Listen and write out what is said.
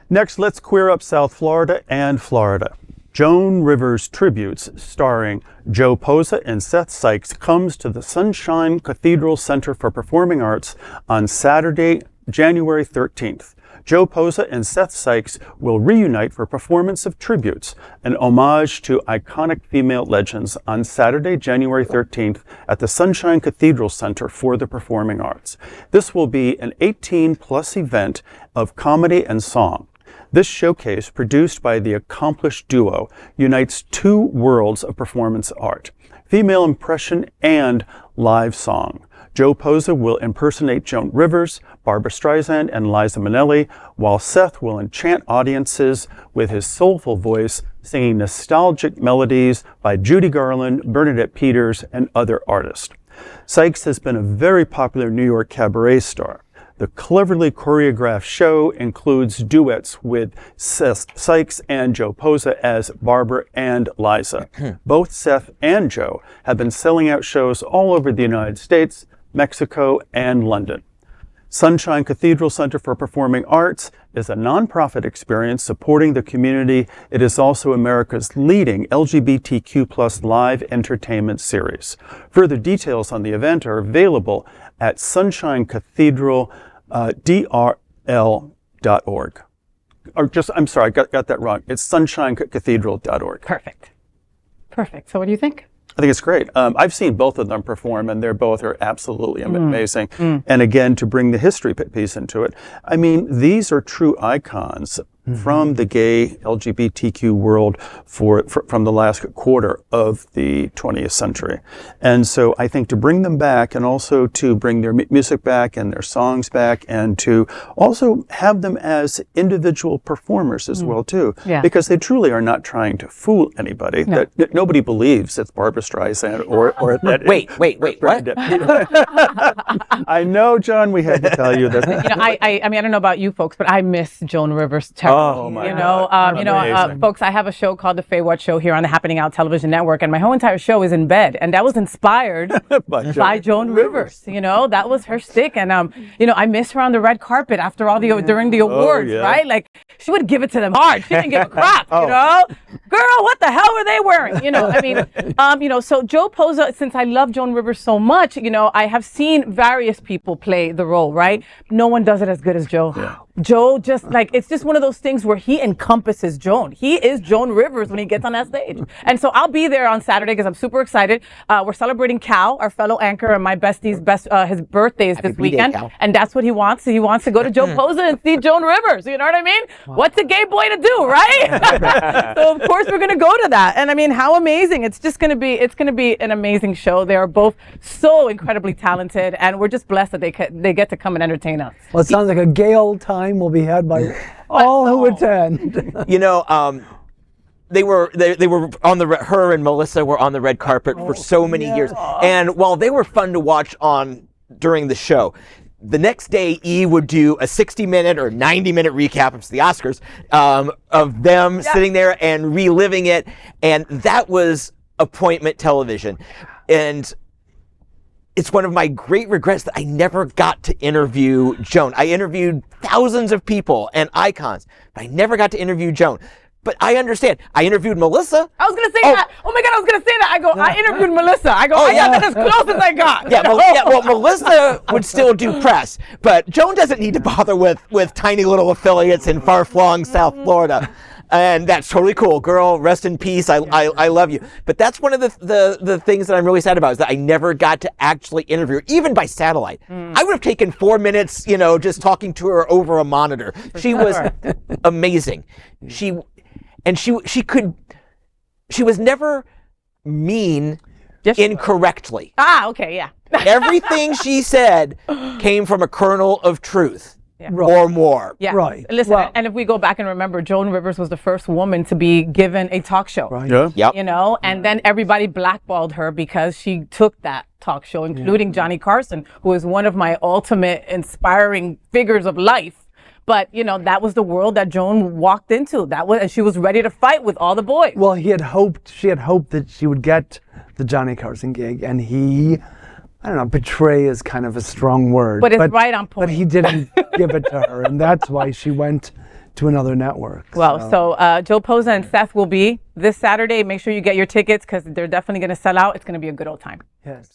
Next, let's queer up South Florida and Florida. Joan Rivers Tributes, starring Joe Posa and Seth Sikes, comes to the Sunshine Cathedral Center for Performing Arts on Saturday, January 13th. Joe Posa and Seth Sikes will reunite for performance of Tributes, an homage to iconic female legends, on Saturday, January 13th at the Sunshine Cathedral Center for the Performing Arts. This will be an 18-plus event of comedy and song. This showcase, produced by the accomplished duo, unites two worlds of performance art: female impression and live song. Joe Posa will impersonate Joan Rivers, Barbra Streisand, and Liza Minnelli, while Seth will enchant audiences with his soulful voice, singing nostalgic melodies by Judy Garland, Bernadette Peters, and other artists. Sikes has been a very popular New York cabaret star. The cleverly choreographed show includes duets with Seth Sikes and Joe Posa as Barbra and Liza. Both Seth and Joe have been selling out shows all over the United States, Mexico, and London. Sunshine Cathedral Center for Performing Arts is a nonprofit experience supporting the community. It is also America's leading LGBTQ+ live entertainment series. Further details on the event are available at sunshinecathedral.drl.org. I'm sorry, I got that wrong. It's sunshinecathedral.org. Perfect. So what do you think? I think it's great. I've seen both of them perform, and both are absolutely amazing. And again, to bring the history piece into it, I mean, these are true icons from the gay LGBTQ world from the last quarter of the 20th century. And so I think to bring them back, and also to bring their music back and their songs back, and to also have them as individual performers as well too, because they truly are not trying to fool anybody. No. That nobody believes it's Barbra Streisand or that. Wait, what? I know, John, we had to tell you that. I mean, I don't know about you folks, but I miss Joan Rivers terribly. Oh my God. Folks, I have a show called The Faye What Show here on the Happening Out Television Network, and my whole entire show is in bed, and that was inspired by Joan Rivers. You know, that was her stick, and I miss her on the red carpet after all during the awards, right? Like, she would give it to them hard. She didn't give a crap, you know. Girl, what the hell were they wearing? You know, I mean, so Joe Posa, since I love Joan Rivers so much, I have seen various people play the role, right? No one does it as good as Joe. Yeah. Joe it's just one of those things where he encompasses Joan. He is Joan Rivers when he gets on that stage. And so I'll be there on Saturday because I'm super excited. We're celebrating Cal, our fellow anchor, and my bestie's his birthday is this weekend. Cal. And that's what he wants. He wants to go to Joe Posa and see Joan Rivers. You know what I mean? Wow. What's a gay boy to do, right? So of course we're going to go to that. And I mean, how amazing. It's going to be an amazing show. They are both so incredibly talented, and we're just blessed that they get to come and entertain us. Well, it sounds like a gay old time will be had by all who attend. They were on her and Melissa were on the red carpet for so many years, and while they were fun to watch during the show, the next day E would do a 60-minute or 90-minute recap, it's the Oscars, of them sitting there and reliving it, and that was appointment television. And it's one of my great regrets that I never got to interview Joan. I interviewed thousands of people and icons, but I never got to interview Joan. But I understand. I interviewed Melissa. I was going to say that. Oh my God, I was going to say that. I interviewed Melissa. I got that as close as I got. Well, Melissa would still do press, but Joan doesn't need to bother with tiny little affiliates in far-flung South Florida. And that's totally cool. Girl, rest in peace. I love you. But that's one of the things that I'm really sad about, is that I never got to actually interview her, even by satellite. I would have taken 4 minutes, just talking to her over a monitor. She was amazing. She was never mean incorrectly. Okay, yeah. Everything she said came from a kernel of truth. Yeah. Or more. Yeah. Right. Listen, and if we go back and remember, Joan Rivers was the first woman to be given a talk show. Right. Yeah. Yep. And then everybody blackballed her because she took that talk show, including Johnny Carson, who is one of my ultimate inspiring figures of life. But, that was the world that Joan walked into. And she was ready to fight with all the boys. Well, she had hoped that she would get the Johnny Carson gig, and he, I don't know, betray is kind of a strong word. But it's right on point. But he didn't give it to her, and that's why she went to another network. Well, so Joe Posa and Seth will be this Saturday. Make sure you get your tickets because they're definitely going to sell out. It's going to be a good old time. Yes.